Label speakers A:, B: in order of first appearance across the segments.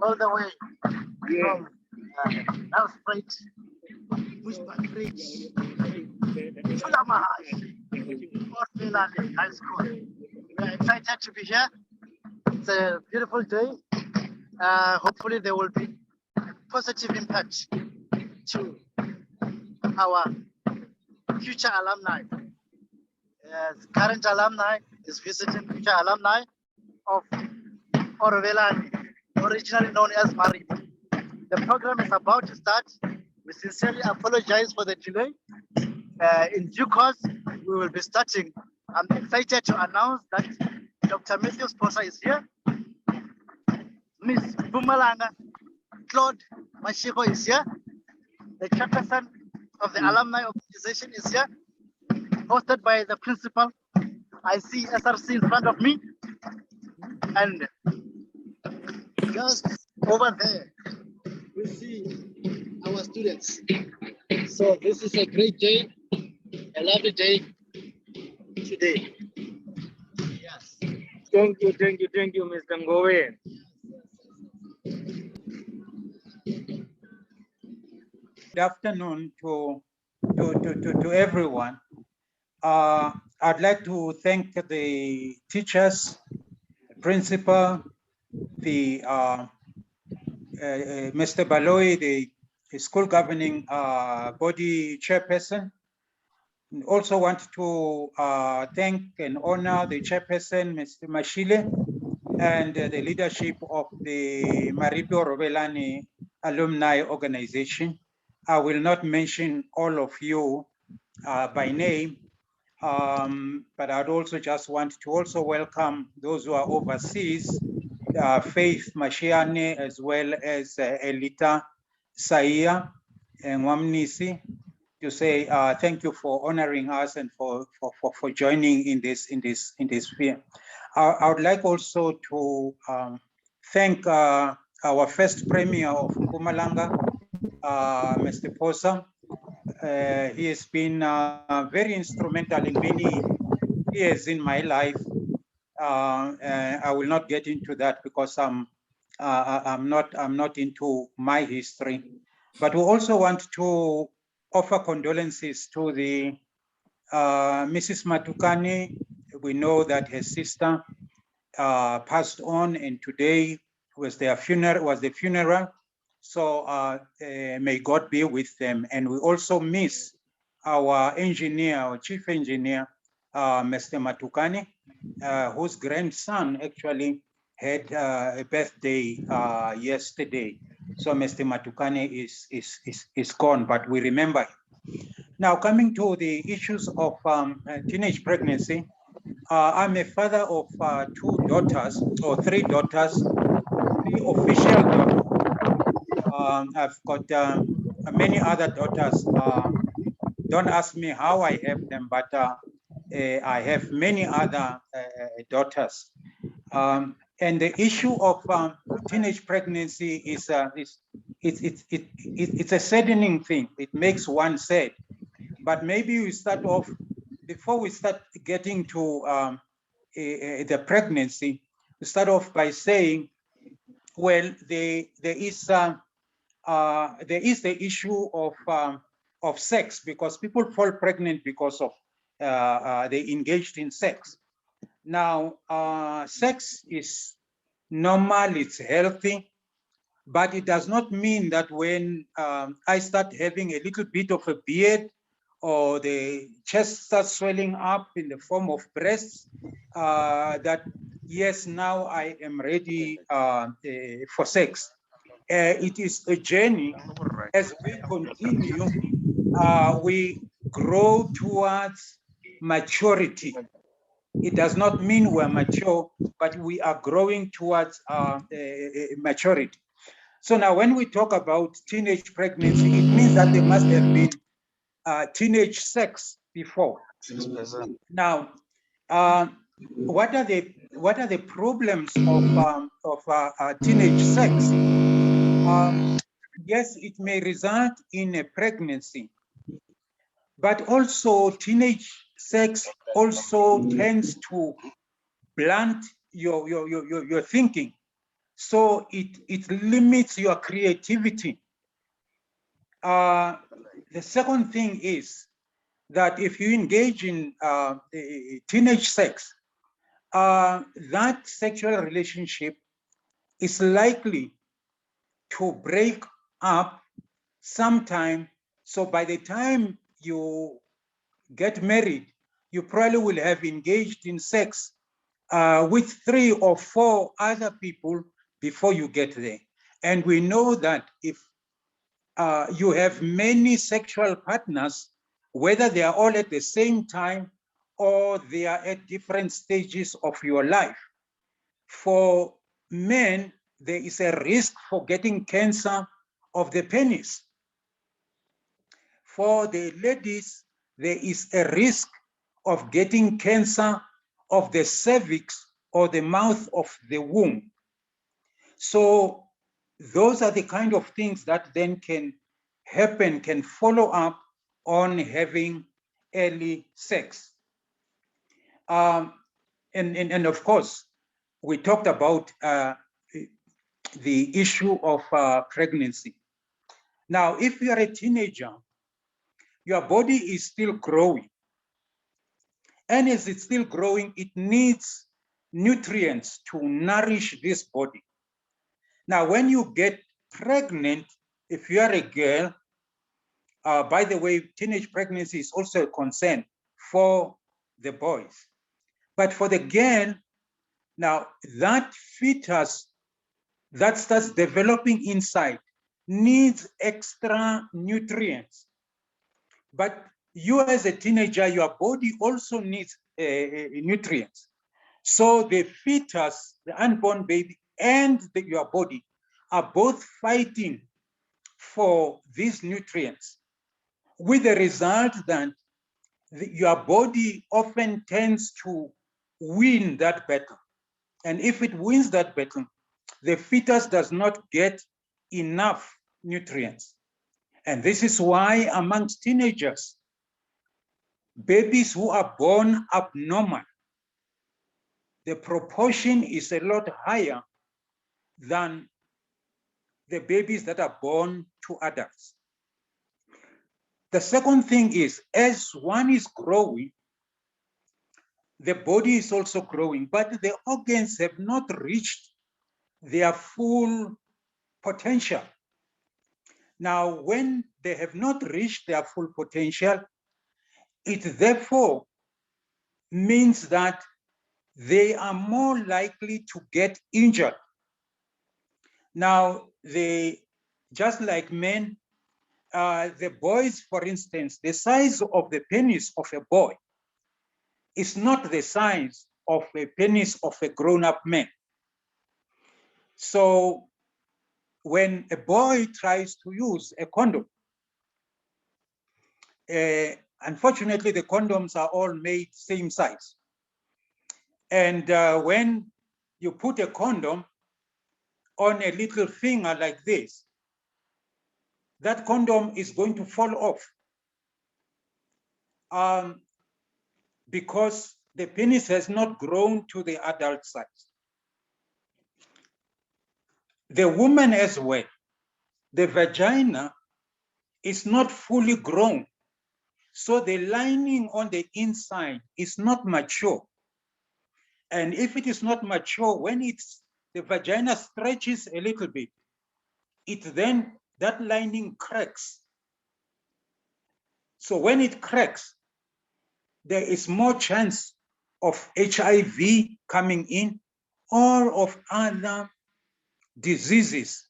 A: all the way from Nelspruit, Bushbuckridge, Fulamahash, Port Village High School. We're excited to be here. It's a beautiful day. Hopefully there will be a positive impact to our future alumni. Current alumni is visiting future alumni of Orvelani, originally known as Maribo. The program is about to start. We sincerely apologize for the delay. In due course, we will be starting. I'm excited to announce that Dr. Matthew Sposa is here. Ms. Mhlanga, Claude Mashiko is here. The chairperson of the alumni organization is here, hosted by the principal. I see SRC in front of me. And just over there, we see our students. So this is a great day, a lovely day today. Yes.
B: Thank you, Mr. Ngowe.
C: Good afternoon to everyone. I'd like to thank the teachers, principal, the Mr. Baloyi, the school governing body chairperson. Also want to thank and honor the chairperson, Mr. Mashile, and the leadership of the Maribo Rovelani Alumni Organization. I will not mention all of you by name, but I'd also just want to also welcome those who are overseas, Faith Mashiane, as well as Elita Saia and Wamnisi, to say thank you for honoring us and for joining in this sphere. I would like also to thank our first premier of Mpumalanga, Mr. Posa. He has been very instrumental in many years in my life. I will not get into that because I'm not into my history. But we also want to offer condolences to the Mrs. Matukani. We know that her sister passed on, and today was the funeral. So may God be with them. And we also miss our engineer, our chief engineer, Mr. Matukani, whose grandson actually had a birthday yesterday. So Mr. Matukani is gone, but we remember him. Now, coming to the issues of teenage pregnancy, I'm a father of 2 daughters, or 3 daughters, 3 official daughters. I've got many other daughters. Don't ask me how I have them, but I have many other daughters. And the issue of teenage pregnancy is it's a saddening thing. It makes one sad. But maybe we start off, before we start getting to the pregnancy, we start off by saying, well, there is the issue of sex, because people fall pregnant because of they engaged in sex. Now, sex is normal, it's healthy, but it does not mean that when I start having a little bit of a beard or the chest starts swelling up in the form of breasts, that yes, now I am ready for sex. It is a journey. As we continue, we grow towards maturity. It does not mean we're mature, but we are growing towards maturity. So now when we talk about teenage pregnancy, it means that there must have been teenage sex before. Now, what are the problems of teenage sex? Yes, it may result in a pregnancy, but also teenage sex also tends to blunt your thinking. So it limits your creativity. The second thing is that if you engage in teenage sex, that sexual relationship is likely to break up sometime. So by the time you get married, you probably will have engaged in sex with 3 or 4 other people before you get there. And we know that if you have many sexual partners, whether they are all at the same time or they are at different stages of your life, for men, there is a risk for getting cancer of the penis. For the ladies, there is a risk of getting cancer of the cervix or the mouth of the womb. So those are the kind of things that then can happen, can follow up on having early sex. And of course, we talked about the issue of pregnancy. Now, if you are a teenager, your body is still growing. And as it's still growing, it needs nutrients to nourish this body. Now, when you get pregnant, if you are a girl, by the way, teenage pregnancy is also a concern for the boys. But for the girl, now that fetus that starts developing inside needs extra nutrients. But you as a teenager, your body also needs nutrients. So the fetus, the unborn baby, and your body are both fighting for these nutrients, with the result that your body often tends to win that battle. And if it wins that battle, the fetus does not get enough nutrients. And this is why amongst teenagers, babies who are born abnormal, the proportion is a lot higher than the babies that are born to adults. The second thing is, as one is growing, the body is also growing, but the organs have not reached their full potential. Now, when they have not reached their full potential, it therefore means that they are more likely to get injured. Now, just like men, the boys, for instance, the size of the penis of a boy is not the size of a penis of a grown-up man. So when a boy tries to use a condom, unfortunately, the condoms are all made same size. And when you put a condom on a little finger like this, that condom is going to fall off because the penis has not grown to the adult size. The woman as well, the vagina is not fully grown. So the lining on the inside is not mature. And if it is not mature, when the vagina stretches a little bit, that lining cracks. So when it cracks, there is more chance of HIV coming in or of other diseases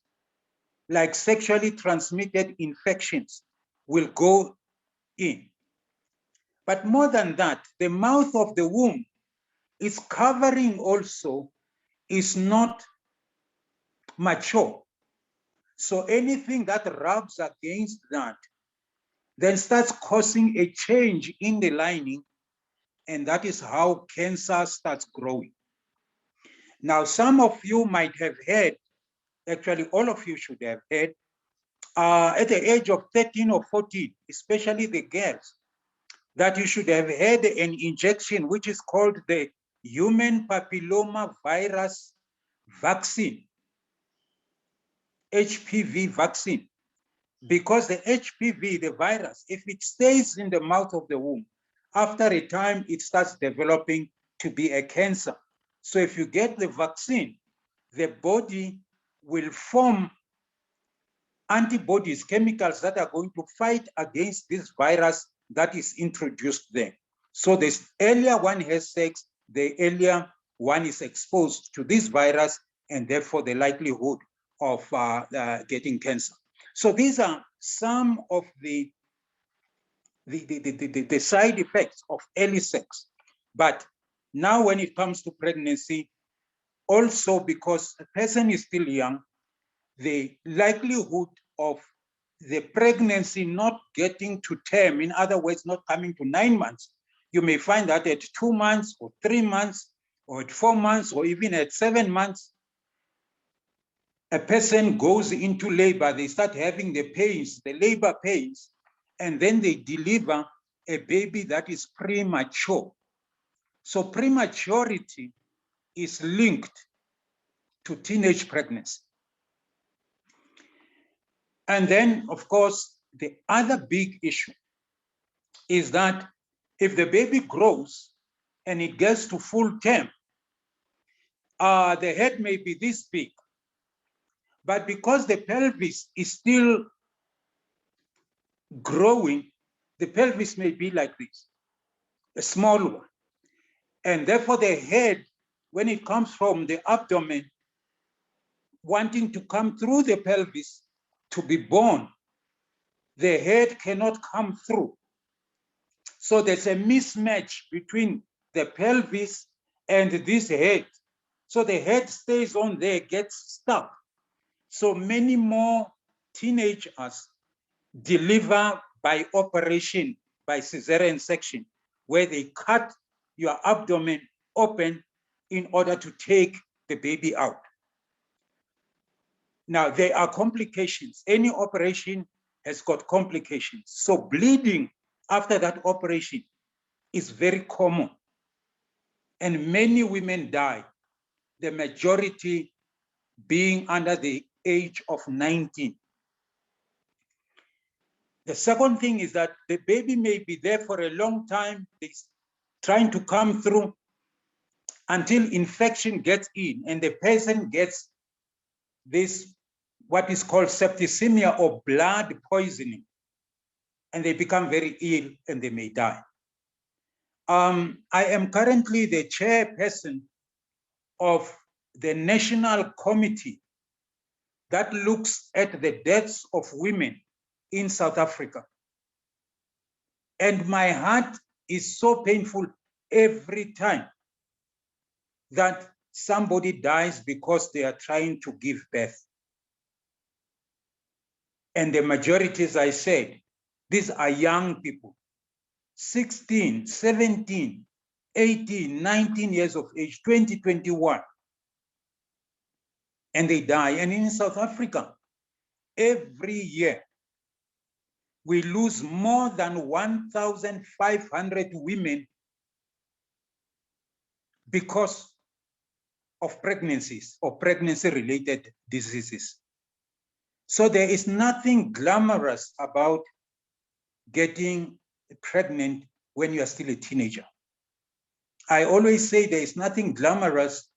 C: like sexually transmitted infections will go in. But more than that, the mouth of the womb is covering also is not mature. So anything that rubs against that then starts causing a change in the lining, and that is how cancer starts growing. Now, some of you might have heard, actually all of you should have heard, at the age of 13 or 14, especially the girls, that you should have had an injection which is called the human papilloma virus vaccine. HPV vaccine, because the HPV, the virus, if it stays in the mouth of the womb, after a time, it starts developing to be a cancer. So if you get the vaccine, the body will form antibodies, chemicals that are going to fight against this virus that is introduced there. So the earlier one has sex, the earlier one is exposed to this virus, and therefore the likelihood of getting cancer. So these are some of the side effects of early sex. But now when it comes to pregnancy, also because a person is still young, the likelihood of the pregnancy not getting to term, in other words, not coming to 9 months, you may find that at 2 months or 3 months or at 4 months or even at 7 months, a person goes into labor, they start having the pains, the labor pains, and then they deliver a baby that is premature. So prematurity is linked to teenage pregnancy. And then, of course, the other big issue is that if the baby grows and it gets to full term, the head may be this big, but because the pelvis is still growing, the pelvis may be like this, a small one. And therefore the head, when it comes from the abdomen, wanting to come through the pelvis to be born, the head cannot come through. So there's a mismatch between the pelvis and this head. So the head stays on there, gets stuck. So many more teenagers deliver by operation, by cesarean section, where they cut your abdomen open in order to take the baby out. Now, there are complications. Any operation has got complications. So bleeding after that operation is very common. And many women die, the majority being under the age of 19. The second thing is that the baby may be there for a long time, trying to come through until infection gets in and the person gets this, what is called septicemia or blood poisoning, and they become very ill and they may die. I am currently the chairperson of the National Committee that looks at the deaths of women in South Africa. And my heart is so painful every time that somebody dies because they are trying to give birth. And the majority, as I said, these are young people, 16, 17, 18, 19 years of age, 20, 21. And they die. And in South Africa, every year, we lose more than 1,500 women because of pregnancies or pregnancy-related diseases. So there is nothing glamorous about getting pregnant when you are still a teenager. I always say there is nothing glamorous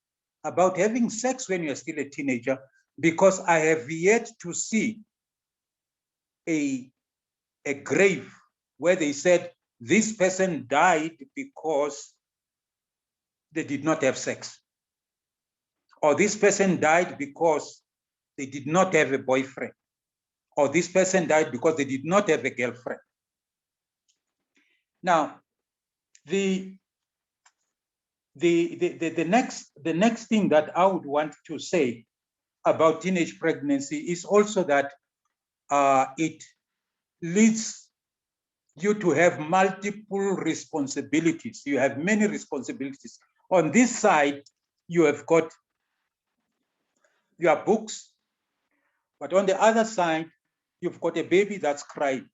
C: about having sex when you are still a teenager, because I have yet to see a grave where they said this person died because they did not have sex, or this person died because they did not have a boyfriend, or this person died because they did not have a girlfriend. Now, the next thing that I would want to say about teenage pregnancy is also that it leads you to have multiple responsibilities. You have many responsibilities. On this side, you have got your books, but on the other side, you've got a baby that's crying.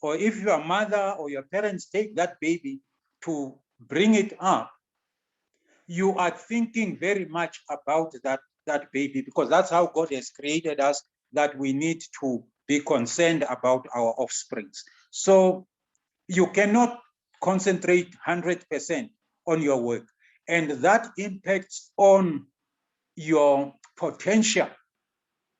C: Or if your mother or your parents take that baby to bring it up, you are thinking very much about that baby, because that's how God has created us that we need to be concerned about our offsprings. So you cannot concentrate 100% on your work, and that impacts on your potential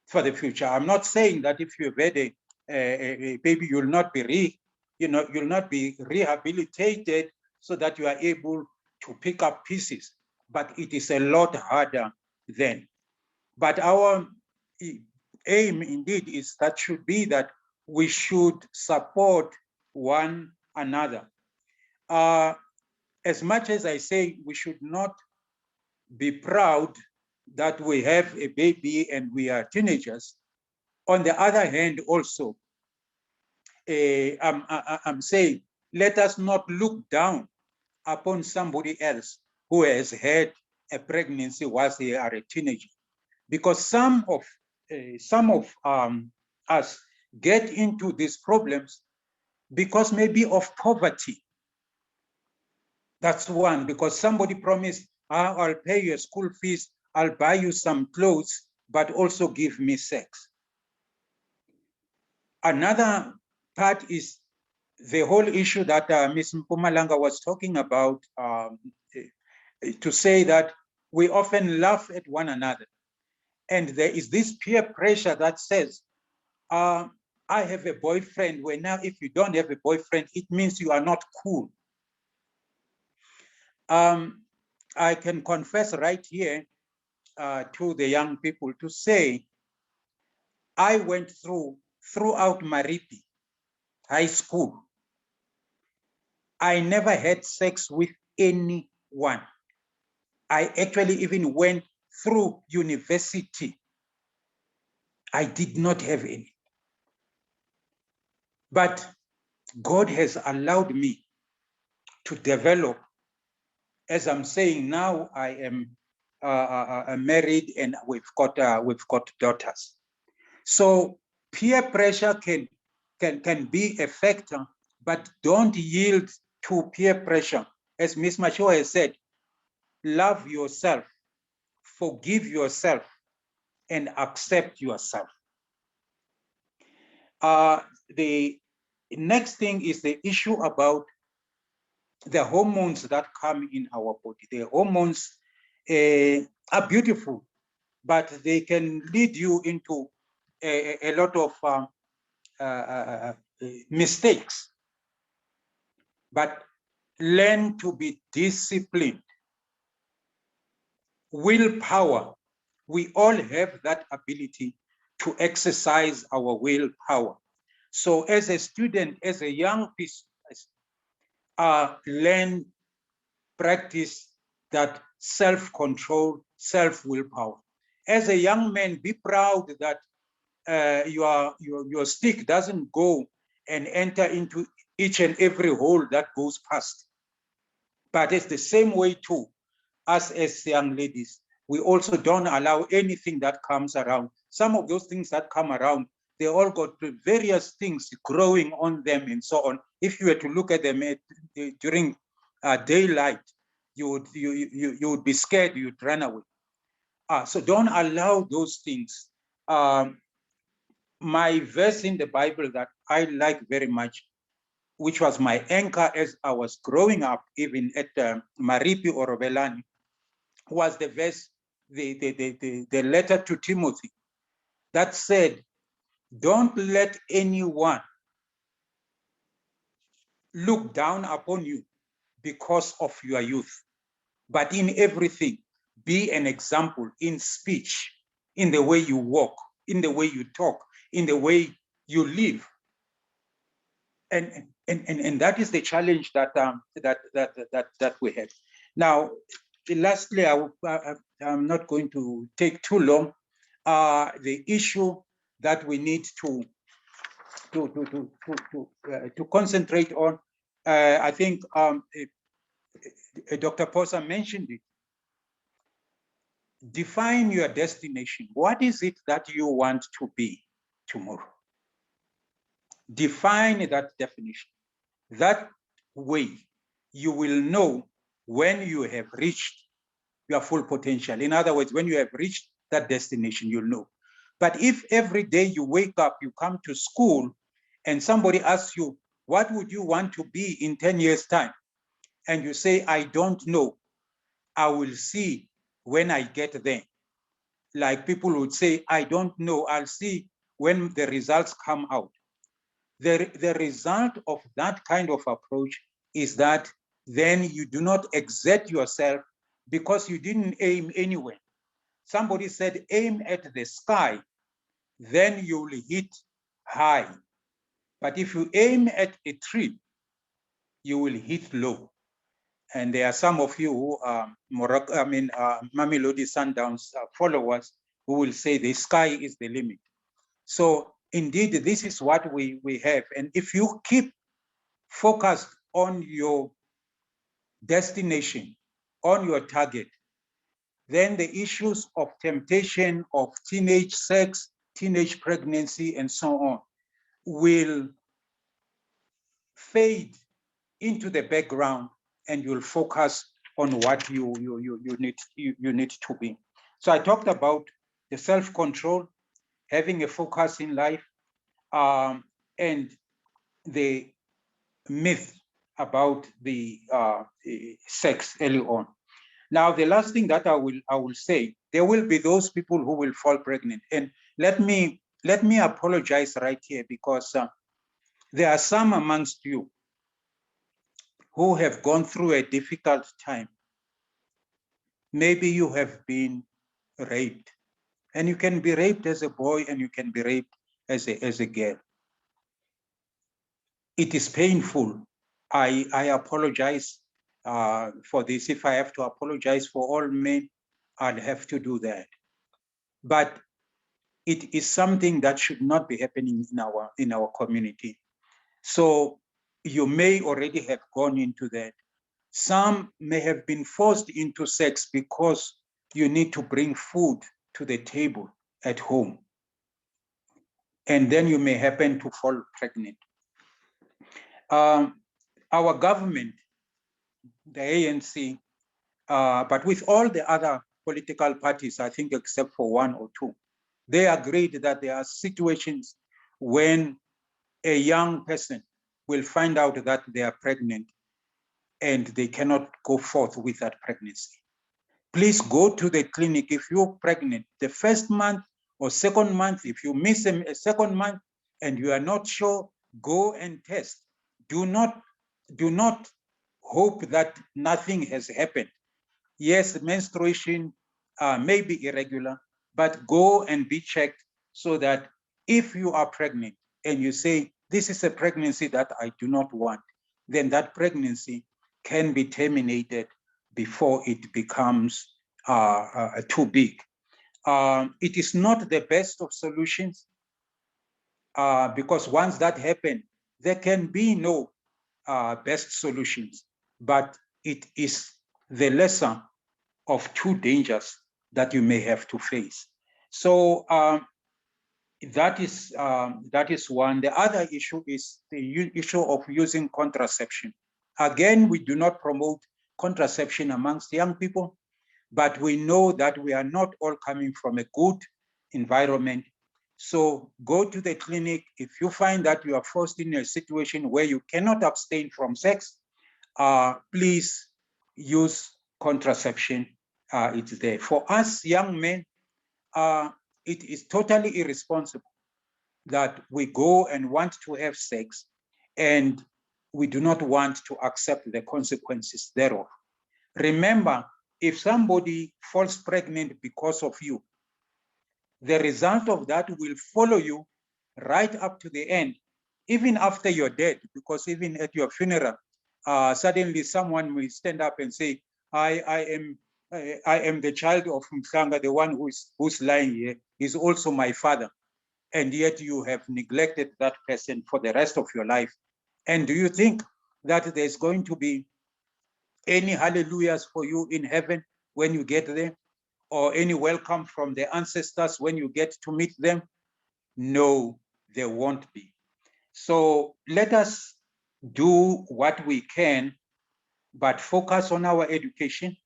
C: for the future. I'm not saying that if you've had a baby, you'll not be rehabilitated so that you are able to pick up pieces, but it is a lot harder then. But our aim indeed is that should be that we should support one another. As much as I say we should not be proud that we have a baby and we are teenagers, on the other hand also, I'm saying let us not look down upon somebody else who has had a pregnancy whilst they are a teenager, because some of us get into these problems because maybe of poverty. That's one, because somebody promised, I'll pay your school fees, I'll buy you some clothes, but also give me sex. Another part is the whole issue that Ms. Mhlanga was talking about, to say that we often laugh at one another. And there is this peer pressure that says, I have a boyfriend, where now if you don't have a boyfriend, it means you are not cool. I can confess right here to the young people to say, I went throughout Maripi High School. I never had sex with anyone. I actually even went through university. I did not have any. But God has allowed me to develop. As I'm saying now, I am married and we've got daughters. So peer pressure can be a factor, but don't yield to peer pressure. As Ms. Macho has said, love yourself, forgive yourself, and accept yourself. The next thing is the issue about the hormones that come in our body. The hormones are beautiful, but they can lead you into a lot of mistakes. But learn to be disciplined. Willpower. We all have that ability to exercise our willpower. So as a student, as a young person, learn, practice that self-control, self-willpower. As a young man, be proud that your stick doesn't go and enter into each and every hole that goes past. But it's the same way too, us as young ladies, we also don't allow anything that comes around. Some of those things that come around, they all got various things growing on them and so on. If you were to look at them during daylight, you would be scared, you'd run away. So don't allow those things. My verse in the Bible that I like very much, which was my anchor as I was growing up, even at Maripi or Robelani, was the verse, the letter to Timothy that said, don't let anyone look down upon you because of your youth, but in everything, be an example in speech, in the way you walk, in the way you talk, in the way you live. And that is the challenge that we have. Now, lastly, I'm not going to take too long. The issue that we need to concentrate on, I think Dr. Posa mentioned it. Define your destination. What is it that you want to be tomorrow? Define that definition. That way, you will know when you have reached your full potential. In other words, when you have reached that destination, you'll know. But if every day you wake up, you come to school, and somebody asks you, what would you want to be in 10 years' time? And you say, I don't know. I will see when I get there. Like people would say, I don't know. I'll see when the results come out. The result of that kind of approach is that then you do not exert yourself because you didn't aim anywhere. Somebody said, aim at the sky, then you will hit high. But if you aim at a tree, you will hit low. And there are some of you who are Mamelodi Sundowns followers who will say the sky is the limit. So indeed, this is what we have. And if you keep focused on your destination, on your target, then the issues of temptation, of teenage sex, teenage pregnancy, and so on will fade into the background, and you'll focus on what you need to be. So I talked about the self-control, having a focus in life, and the myth about the sex early on. Now, the last thing that I will say, there will be those people who will fall pregnant, and let me apologize right here, because there are some amongst you who have gone through a difficult time. Maybe you have been raped, and you can be raped as a boy and you can be raped as a girl. It is painful. I apologize for this. If I have to apologize for all men, I'll have to do that. But it is something that should not be happening in our community. So you may already have gone into that. Some may have been forced into sex because you need to bring food to the table at home. And then you may happen to fall pregnant. Our government, the ANC, but with all the other political parties, I think except for one or two, they agreed that there are situations when a young person will find out that they are pregnant and they cannot go forth with that pregnancy. Please go to the clinic if you're pregnant. The first month or second month, if you miss a second month and you are not sure, go and test. Do not hope that nothing has happened. Yes, menstruation may be irregular, but go and be checked so that if you are pregnant and you say, this is a pregnancy that I do not want, then that pregnancy can be terminated before it becomes too big. It is not the best of solutions because once that happens, there can be no best solutions, but it is the lesser of two dangers that you may have to face. So that is one. The other issue is the issue of using contraception. Again, we do not promote contraception amongst young people, but we know that we are not all coming from a good environment. So go to the clinic. If you find that you are forced in a situation where you cannot abstain from sex, please use contraception. It's there. For us young men, it is totally irresponsible that we go and want to have sex and we do not want to accept the consequences thereof. Remember, if somebody falls pregnant because of you, the result of that will follow you right up to the end, even after you're dead, because even at your funeral, suddenly someone will stand up and say, I am the child of Mhlanga, the one who's lying here, is also my father. And yet you have neglected that person for the rest of your life. And do you think that there's going to be any hallelujahs for you in heaven when you get there? Or any welcome from the ancestors when you get to meet them? No, there won't be. So let us do what we can, but focus on our education.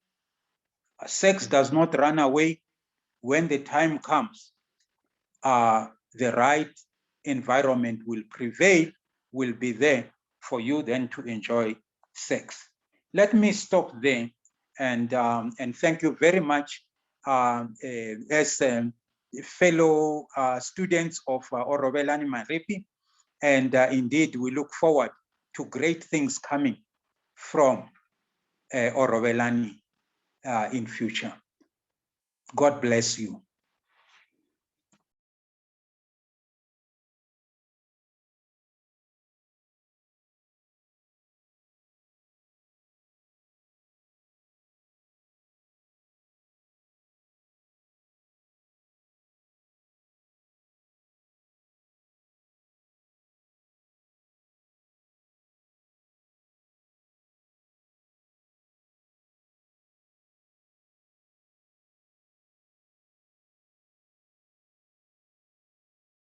C: Sex does not run away. When the time comes, the right environment will prevail, will be there for you then to enjoy sex. Let me stop there and thank you very much as fellow students of Orobelani Maripi. And indeed, we look forward to great things coming from Orobelani in future. God bless you.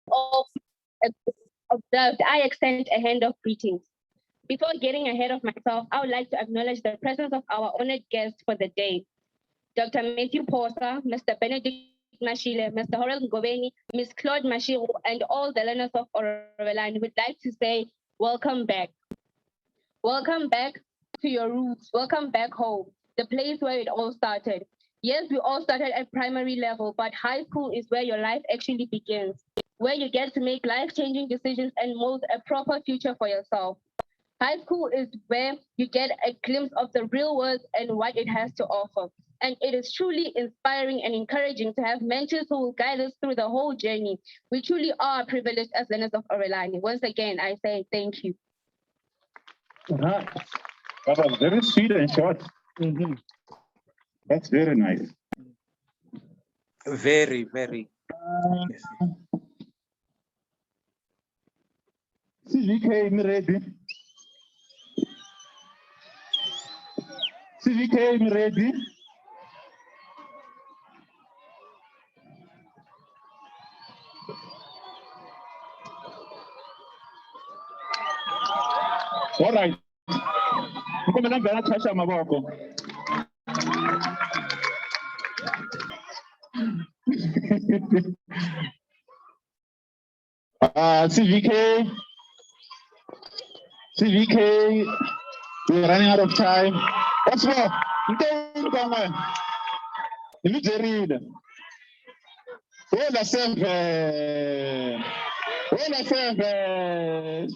D: Of observed, I extend a hand of greetings. Before getting ahead of myself, I would like to acknowledge the presence of our honored guests for the day. Dr. Matthew Porter, Mr. Benedict Mashile, Mr. Harold Ngobeni, Ms. Claude Mashiru, and all the learners of Orobelani would like to say, welcome back. Welcome back to your roots. Welcome back home, the place where it all started. Yes, we all started at primary level, but high school is where your life actually begins, where you get to make life-changing decisions and mold a proper future for yourself. High school is where you get a glimpse of the real world and what it has to offer. And it is truly inspiring and encouraging to have mentors who will guide us through the whole journey. We truly are privileged as learners of Orobelani. Once again, I say thank you.
E: That was very sweet and short. That's very nice.
C: Very, very. Yes.
E: CVK, me ready? CVK, me ready? All right. CVK, we're running out of time. What's more? Hola sempre. Hola sempre.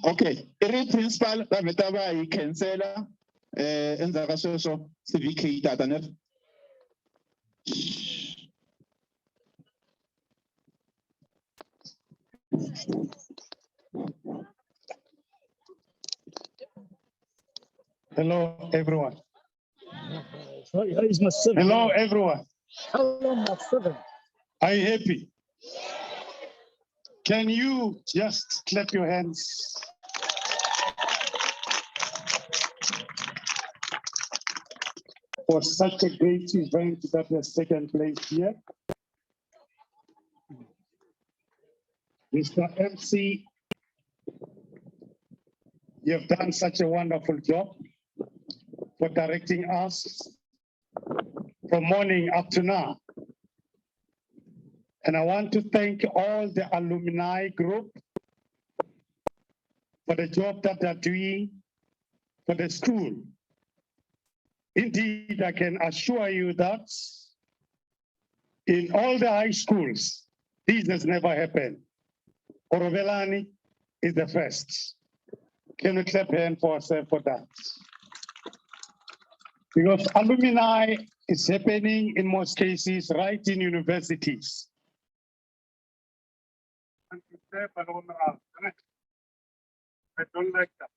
E: Okay, iri principal bavetaba ikensela enza kasosho CVK tata net. Hello everyone. Hello everyone.
F: Hello, my student.
E: Are you happy? Can you just clap your hands? For such a great event that has taken place here. Mr. MC, you've done such a wonderful job for directing us from morning up to now. And I want to thank all the alumni group for the job that they're doing for the school. Indeed, I can assure you that in all the high schools, this has never happened. Orobelani is the first. Can we clap hand for ourselves for that? Because alumni is happening in most cases right in universities. I don't like that.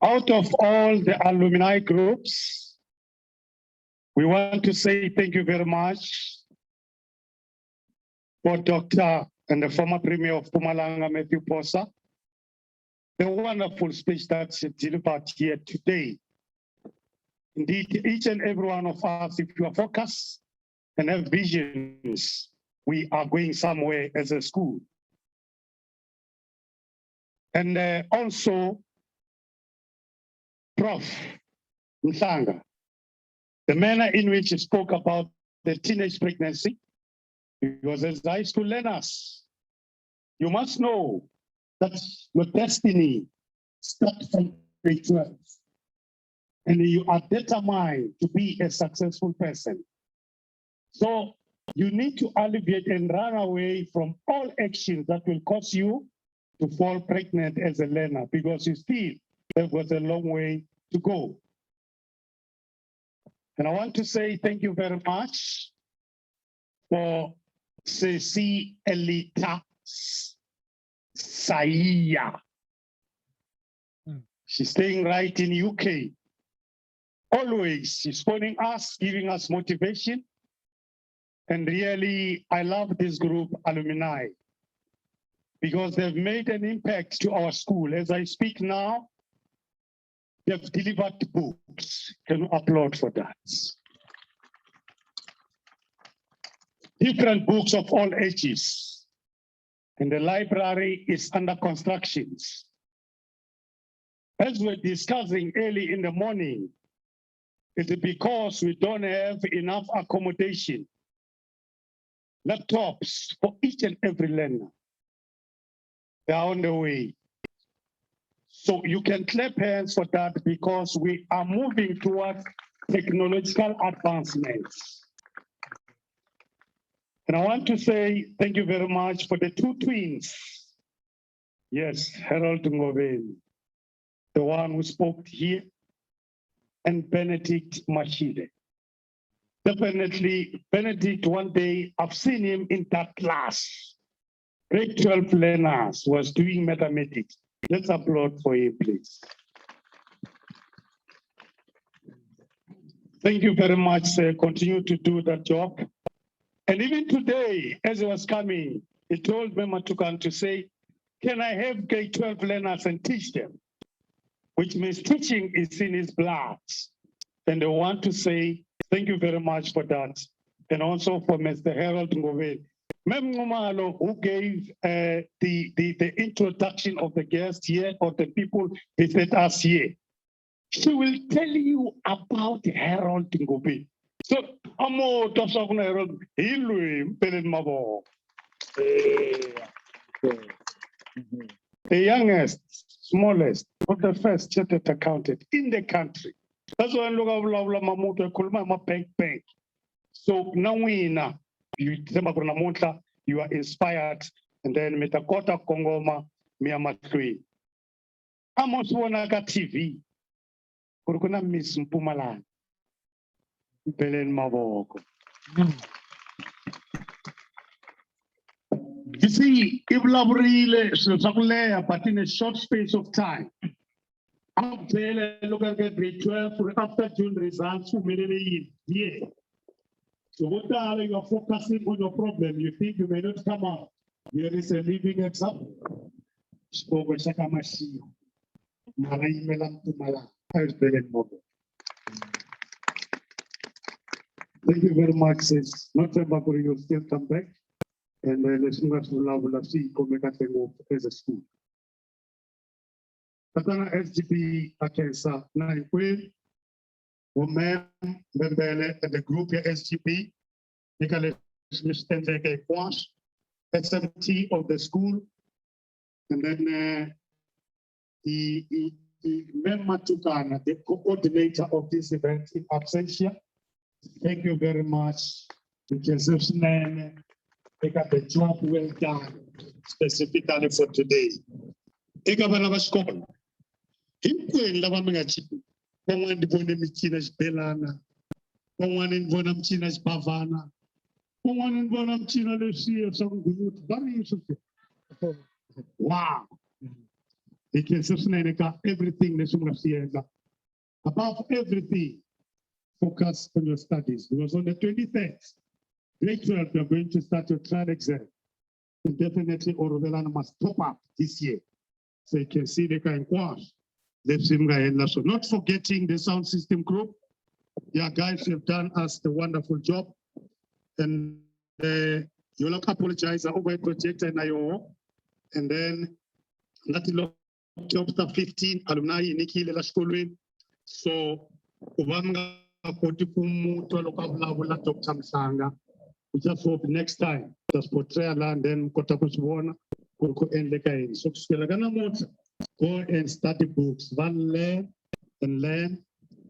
E: Out of all the alumni groups, we want to say thank you very much for Dr. and the former Premier of Mpumalanga, Matthew Porter, the wonderful speech that she delivered here today. Indeed, each and every one of us, if you are focused and have visions, we are going somewhere as a school. And also, Prof Mhlanga, the manner in which he spoke about the teenage pregnancy, because as high school learners, you must know that your destiny starts from grade 12. And you are determined to be a successful person. So you need to alleviate and run away from all actions that will cause you to fall pregnant as a learner, because you still have got a long way to go. And I want to say thank you very much for Ceci Elita Saia. She's staying right in UK. Always, she's phoning us, giving us motivation. And really, I love this group, alumni, because they've made an impact to our school. As I speak now, they've delivered books. Can you applaud for that? Different books of all ages. And the library is under construction. As we're discussing early in the morning, it's because we don't have enough accommodation, laptops for each and every learner. They're on the way. So you can clap hands for that, because we are moving towards technological advancements. And I want to say thank you very much for the two twins. Yes, Harold Ngoven, the one who spoke here, and Benedict Mashile. Definitely, Benedict, one day I've seen him in that class. Grade 12 learners was doing mathematics. Let's applaud for him, please. Thank you very much, sir. Continue to do that job. And even today, as he was coming, he told Mema Tukan to say, can I have grade 12 learners and teach them? Which means teaching is in his blood. And I want to say thank you very much for that. And also for Mr. Harold Ngove. Mem Ngumalo, who gave the introduction of the guest here, or the people visit us here. She will tell you about Harold Ngove. So, amo topsa kuna Harold, hilui mpelen mabo. The youngest, smallest, but the first chartered accountant in the country. That's why I look at Mamuto, Kulma, bank. So now we know you are inspired, and then Metakota Kongoma, Miamatui. Amos Wanaga TV, Kurkuna Miss Mpumalan, Belen Mavoko. You see, if love really, but in a short space of time, after look at grade 12 after June results, who made it here. So what are you focusing on your problem? You think you may not come out. Here is a living example. Thank you very much, sis. Not about you still come back. And let's see as a school. Katana SGP Akensa Naikwe, Women, Bembele, and the group here SGP, SMT of the school, and then the member Tukana, the coordinator of this event in absentia. Thank you very much. Because they got the job well done, specifically for today. Hinkwenu lava mi nga chipi van'wana ni vone mi cina xibelana, van'wana ni vona mi cina xibavhana, van'wana ni vona mi cina leswiya swa ku nghunyuta va ri sweswi. Wow, hi khensa swinene ka everything leswi mi nga swi endla. Above everything, focus on your studies, because on the 23rd, grade 12, you're going to start your trial exam. And definitely Orovelana must top up this year. So you can see the kind of quash. So not forgetting the sound system group. Yeah, guys, you've done us the wonderful job. And you'll apologize over project and I. And then chapter 15 alumni inikile la xikolweni so ku va mi nga koti ku mutwa loko a vulavula Dr. Mhlanga we just hope next time just portray and then kota ku swi vona ku ri ku endleka yini so kusukela ka namuntlha go and study books learn and learn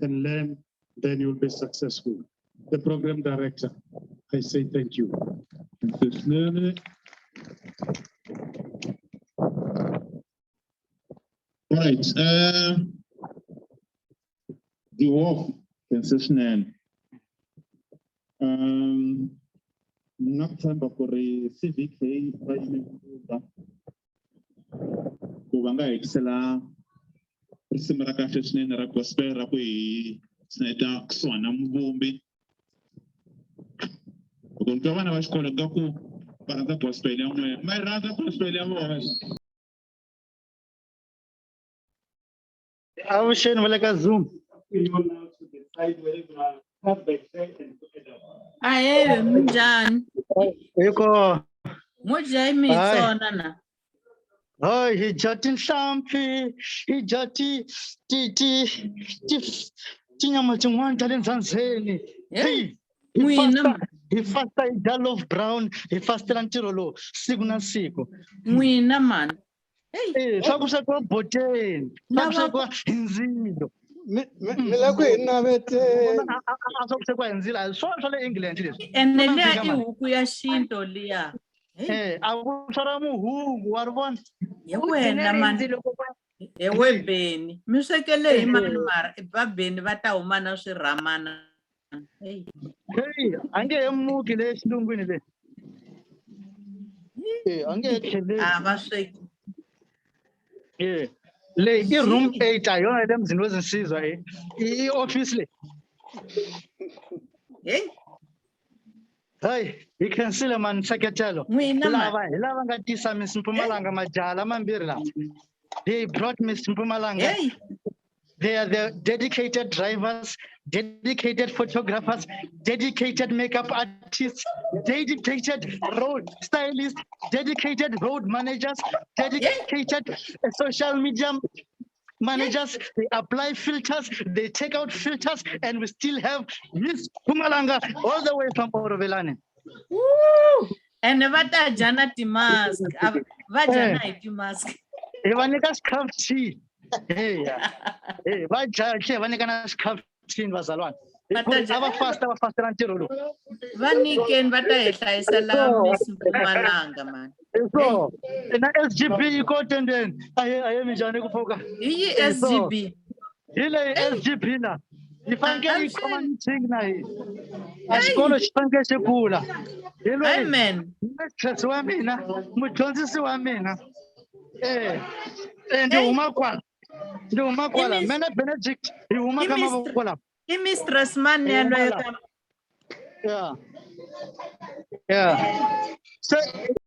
E: and learn then you'll be successful. The program director, I say thank you.
G: All right. The WOF concessional. Nakuthemba ku ri CVK va yimelela ku va nga hetisela risimu ra kahle swinene ra gospel ra ku hi sineta kusuhana muvumbi loko ni twa vana va xikolo nga ku va rhandza gospel ya n'wina ma yi rhandza gospel ya vona.
A: Avuxeni va le ka Zoom.
H: Ahee, minjhani?
A: Hiko.
H: Mujhe mitsona na.
A: Oh, hi jati nhlampfi, hi jati tinyama tin'wana ta le Ndzandzeni. Hey, hi fasta hi dya Love Brown, hi fastela ntirho lowu siku na siku.
H: N'wina man.
A: Eh, swa ku swekiwa boteni, swa ku swekiwa hi ndzilo.
F: Mi la ku hi naveteni.
A: A swa ku swekiwa hi ndzilo, swa le England leswi.
H: Ene liya I huku ya xinto liya.
A: A ku swara muhungu wa ri vona.
H: Hi wena man. Ewe Beni. Mi swekele hi mani mara babeni va ta huma na swirhamana. Hey,
A: ange he muki le xilungwini le. Ange tlhele.
H: va sweki.
A: Le I room 8 ayona le mzini wezinsizwa I office le.
H: Hey.
A: Hey, you can see the man seketelo. Lava nga tisa Miss Mpumalanga majala mambiri la. They brought Miss Mpumalanga.
H: Hey.
A: They are the dedicated drivers, dedicated photographers, dedicated makeup artists, dedicated road stylists, dedicated road managers, dedicated social media managers. They apply filters, they take out filters, and we still have Miss Mpumalanga all the way from Orovelane.
H: Woo! And vata jana ti mask. Vajana iti mask.
A: Evanika scarf tea. Hey, vajaje vanika na scarf tea bazalwane. Ava fasta na ntiro lo.
H: Vaniken vata ehlayisa la Miss Mpumalanga man.
A: So, na SGB iko tendeni. Aye minjani kupfuka.
H: Iyi SGB.
A: Ile SGB na. Ifanele ikhoma meeting na hi. Asikolo xifanele xi kula.
H: Amen.
A: Lecturers wa mina, mudyondzisi wa mina. Ndi huma kwala. Ndi huma kwala. Mina Benedict, hi huma ka mavoko la.
H: I mistress man yaloyo ka.
A: Yeah. So